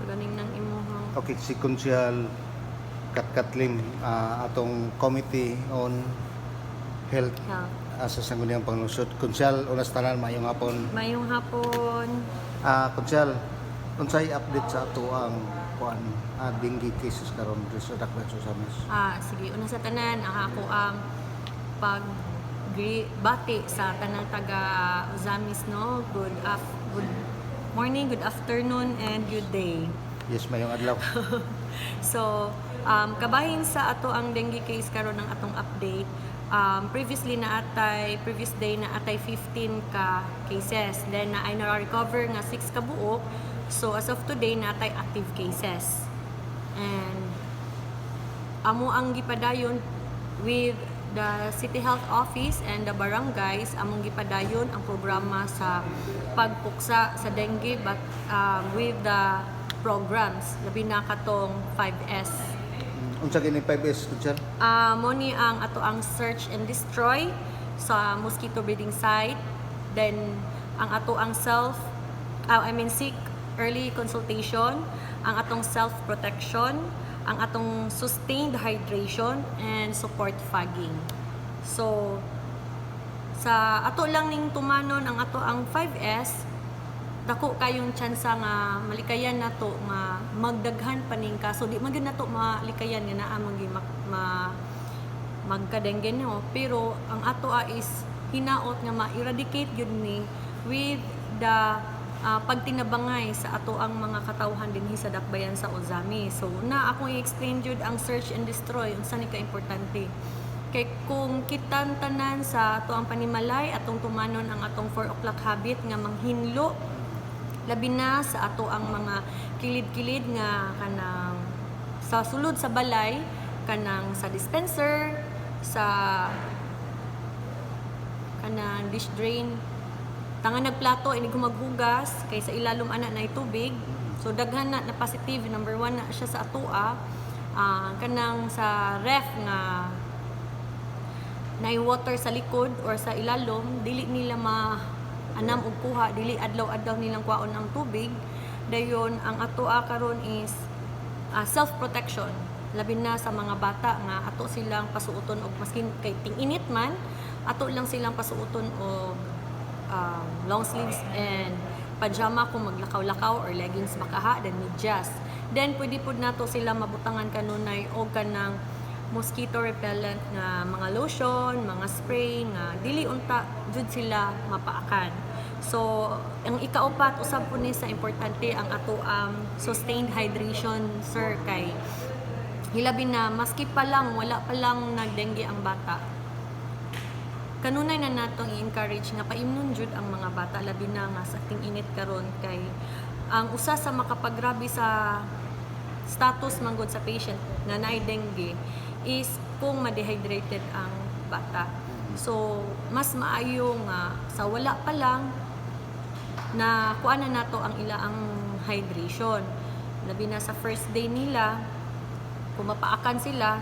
So ganing nang imuhang Okay, si Konsyal Katlin atong Committee on Health health. sa Sangguniang Panglusod. Konsyal, unas tanan, mayong hapon. Mayong hapon. Konsyal, unsay update sa ato ang dengue cases karon dito sa Dakbayan Susamis? Sige, una sa tanan, ang ako ang pagbati sa tanang taga Uzamis, no? Good morning, good afternoon, and good day. Yes, mayong adlaw. So, kabahin sa ato ang dengue case karon ng atong update. Previous day na atay 15 ka cases. Then na ay na-recover nga 6 ka buok. So as of today na atay active cases. And amo ang gipadayon with the City Health Office and the barangays, among gipadayon ang programa sa pagpuksa sa dengue with the programs labi na katong 5S. Unsa kini 5S, Konsyal? Mo ni ang ato ang search and destroy sa mosquito breeding site. Then ang ato ang seek early consultation, ang atong self-protection, ang atong sustained hydration, and support fogging. So, sa ato lang ning tumanon ang ato ang 5S, dako kayong tsansa nga malikayan nato nga magdaghan pa ning kaso. Di man gyud nato malikayan nga naa magka-dengue no, pero ang ato is hinaot nga ma-eradicate gyud ni with the pagtinabangay sa ato ang mga katawhan dinhi sa Dakbayan sa Ozami. So na akong i-explain jud ang search and destroy unsa ni ka importante. Kay kung kitan tanan sa ato ang panimalay atong tumanon ang atong 4 o'clock habit nga manghinlo labi na sa ato ang mga kilid-kilid nga kanang sa sulod sa balay, kanang sa dispenser, sa kanang dish drain, tangan nagplato ini maghugas kay sa ilalom ana na tubig. So daghan na positive, number 1 na siya sa atoa. Kanang sa ref nga na water sa likod or sa ilalom, dili nila anam og kuha, dili adlaw-adlaw nilang kuhaon ang tubig. Dayon ang atoa karon is self-protection. Labi na sa mga bata nga ato silang pasuoton og maskin kay ting-init man, ato lang silang pasuoton og long sleeves and pajama kung maglakaw-lakaw or leggings makaha, then medyas. Then pwede pud nato sila mabutangan kanunay og kanang mosquito repellent nga mga lotion, mga spray nga dili unta jud sila mapaakan. So, ang ikaupat usab po ni sa importante ang ato sustained hydration, sir, kay hilabi na maski pa lang wala pa lang nagdengue ang bata. Kanunay na natong i-encourage nga paimnon jud ang mga bata labi na nga sa ting-init karon kay ang usa sa makapagrabe sa status manggod sa patient nga naay dengue is kung ma-dehydrated ang bata. So, mas maayo nga sa wala pa lang na kuana nato ang ilaang hydration. Labi na sa first day nila, kung mapaakan sila,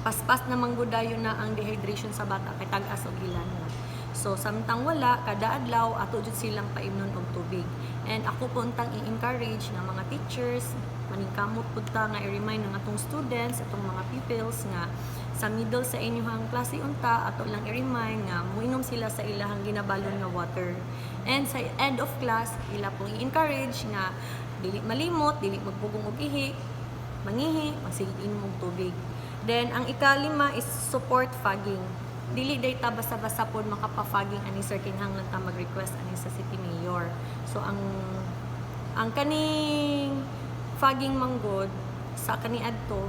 paspas na manggudayon na ang dehydration sa bata kay tag-as og ilan na. So, samtang wala, kada adlaw, ato jud silang paimnon og tubig. And ako po untang i-encourage ng mga teachers, maningkamot pud ta nga i-remind ng atong students, atong mga pupils nga sa middle sa inyong klase unta, ato lang i-remind nga muinom sila sa ilahang ginabalon nga water. And sa end of class, ila pong i-encourage nga dili malimot, dili magbugong og ihi, mangihi, magsige inom og tubig. Then ang ikalima is support fogging. Dili dayta basta-basta pod makapa-fogging ani sir kinahanglan ta mag-request ani sa city mayor. So ang kaning fogging manggod sa kaniadto,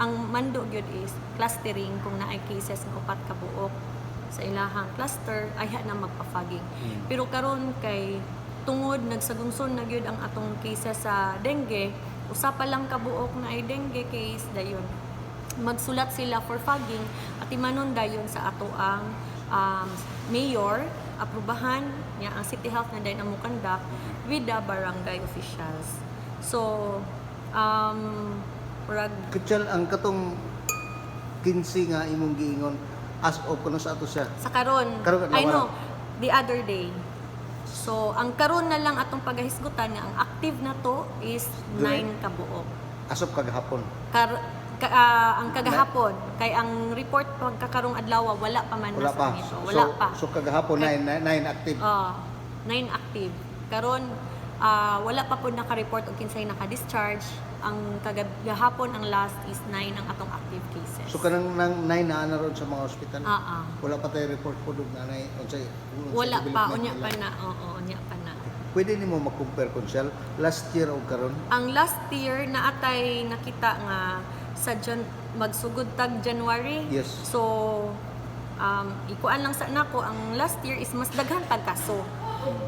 ang mando gyud is clustering kung naay cases nga upat ka buok sa ilahang cluster ay na magpa-fogging. Pero karon kay tungod nagsagungson na gyud ang atong cases sa dengue, usa pa lang ka buok na ay dengue case dayon magsulat sila for fogging at imanon dayon sa ato ang mayor aprubahan niya ang City Health na dayon ang conduct with the barangay officials. So Konsyal, ang katong 15 nga imong giingon as of kuno sa ato siya. sa karon, Karon, I wala. know the other day So ang karon na lang atong pagahisgutan nga ang active na to is 9 kabuok. Asop kagahapon. Ang kagahapon kay ang report pagkakarong adlaw wala pa man Wala nasa pa. nito. Wala pa. So kagahapon 9 active. 9 active. Karon wala pa po naka-report og kinsay naka-discharge. Ang kagahapon ang last is 9 ang atong active cases. So kanang nang 9 na ron sa mga ospital. Ah. Wala pa tayo report po dug nanay unsay Wala pa development unya nila. pa na. Oo, unya pa na. Pwede nimo mag-compare konsyal last year o karon? Ang last year na atay nakita nga sa magsugod tag January. Yes. So ikuan lang sa nako ang last year is mas daghan tag kaso.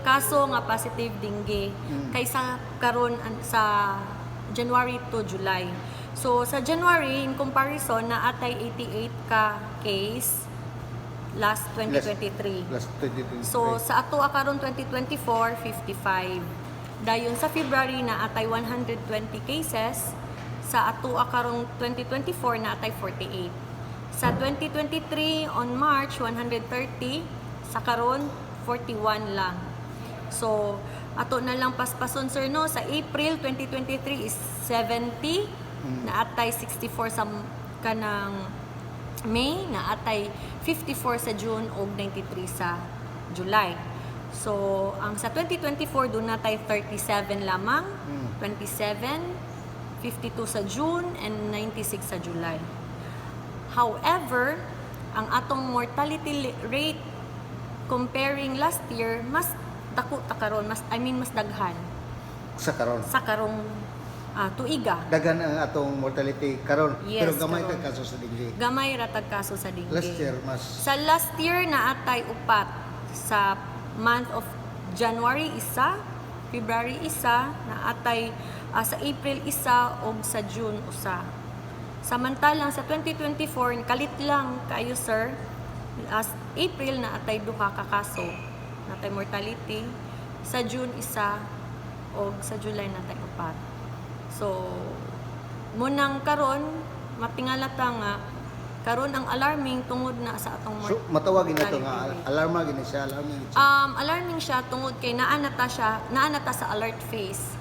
Kaso nga positive dengue kaysa karon sa January to July. So sa January in comparison na atay 88 ka case last 2023. Last 2023. So sa ato karon 2024 55. Dayon sa February na atay 120 cases, sa ato karong 2024 na atay 48. Sa 2023 on March 130, sa karon 41 lang. So ato na lang paspason sir no, sa April 2023 is 70, na atay 64 sa kanang May, na atay 54 sa June ug 93 sa July. So ang sa 2024 doon natay 37 lamang, 27, 52 sa June and 96 sa July. However, ang atong mortality rate comparing last year mas dako ta karon, mas daghan sa karon. sa karong tuiga. Dagan ang atong mortality karon, Yes, pero gamay karon. tag kaso sa dengue. Gamay ra tag kaso sa dengue. Last year mas Sa last year na atay upat sa month of January isa, February isa, na atay sa April isa ug sa June usa. Samantalang sa 2024 kalit lang kayo sir, as April na atay duha ka kaso, natay mortality, sa June isa ug sa July natay upat. So munang karon matingala ta nga karon ang alarming tungod na sa atong so matawagin nato mortality nga rate. alarma gini siya, alarming siya. Alarming siya tungod kay naa na ta sa alert phase.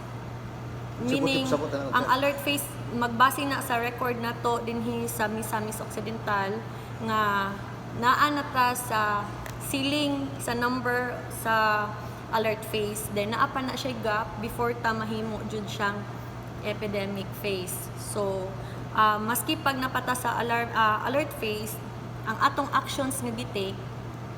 Meaning, Sabot na ang alert phase, magbase na sa record na to dinhi sa Misamis Occidental, nga naa na ta sa ceiling, sa number, sa alert phase. Then, naa pa na siya gap before ta mahimo jud siyang epidemic phase. So, maski pag napata sa alert phase, ang atong actions nga gitake,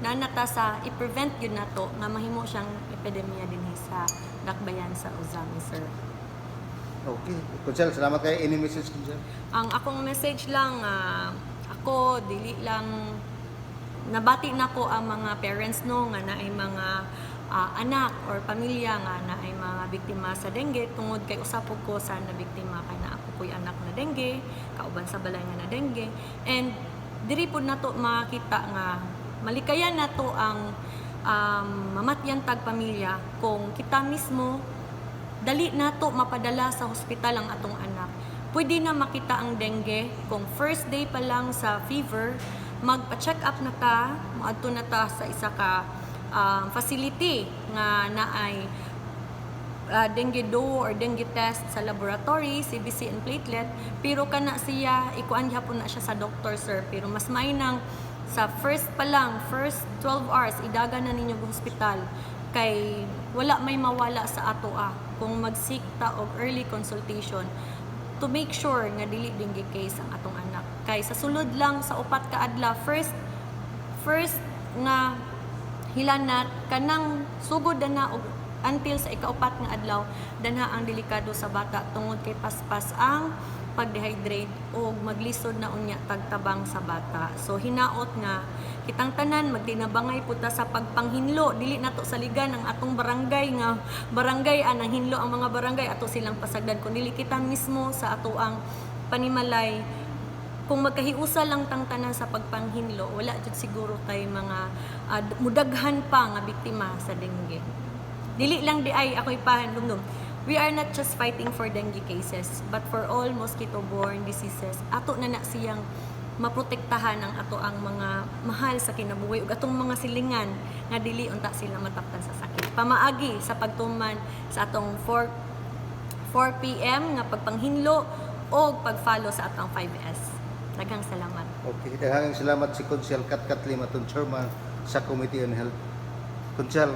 naa na ta sa i-prevent yun na to, nga mahimo siyang epidemya dinhi sa dakbayan sa Ozami, sir. Okay. Kunsel, salamat kay any message kunsel. Ang akong message lang, ako, dili lang, nabati na ko ang mga parents no, nga naay mga anak or pamilya nga naay mga biktima sa dengue, tungod kay usapog ko sa na biktima kay na ako ko'y anak na dengue, kauban sa balay nga na dengue. And diri po na to makita nga, malikayan na to ang mamatyan tag pamilya kung kita mismo dali na to mapadala sa hospital ang atong anak. Pwede na makita ang dengue kung first day pa lang sa fever, magpa-check up na ta, maadto na ta sa isa ka facility nga naay dengue do or dengue test sa laboratory, CBC and platelet, pero kana siya ikuan gyapon na siya sa doctor sir, pero mas mainang sa first 12 hours idaga na ninyo sa hospital kay wala may mawala sa ato kung mag-seek ta og early consultation to make sure nga dili dengue case ang atong anak. Kay sa sulod lang sa upat ka adlaw, first nga hilanat kanang sugod na og until sa ikaupat nga adlaw danha ang delikado sa bata tungod kay paspas ang pag-dehydrate o maglisod na unya tagtabang sa bata. So hinaot nga kitang tanan magtinabangay puta sa pagpanghinlo, dili nato saligan ang atong barangay nga barangay anang hinlo ang mga barangay ato silang pasagdan, kun dili kita mismo sa ato ang panimalay. Kung magkahiusa lang tang tanan sa pagpanghinlo, wala jud siguro tay mga mudaghan pa nga biktima sa dengue. Dili lang di ay ako'y pahandumdum. We are not just fighting for dengue cases, but for all mosquito-borne diseases. Ato na siyang maprotektahan ang ato ang mga mahal sa kinabuhi ug atong mga silingan nga dili unta sila mataktan sa sakit. Pamaagi sa pagtuman sa atong 4 PM nga pagpanghinlo o pag-follow sa atong 5S. Daghang salamat. Okay, daghang salamat si Konsyal Katkat Limaton, Chairman sa Committee on Health. Konsyal,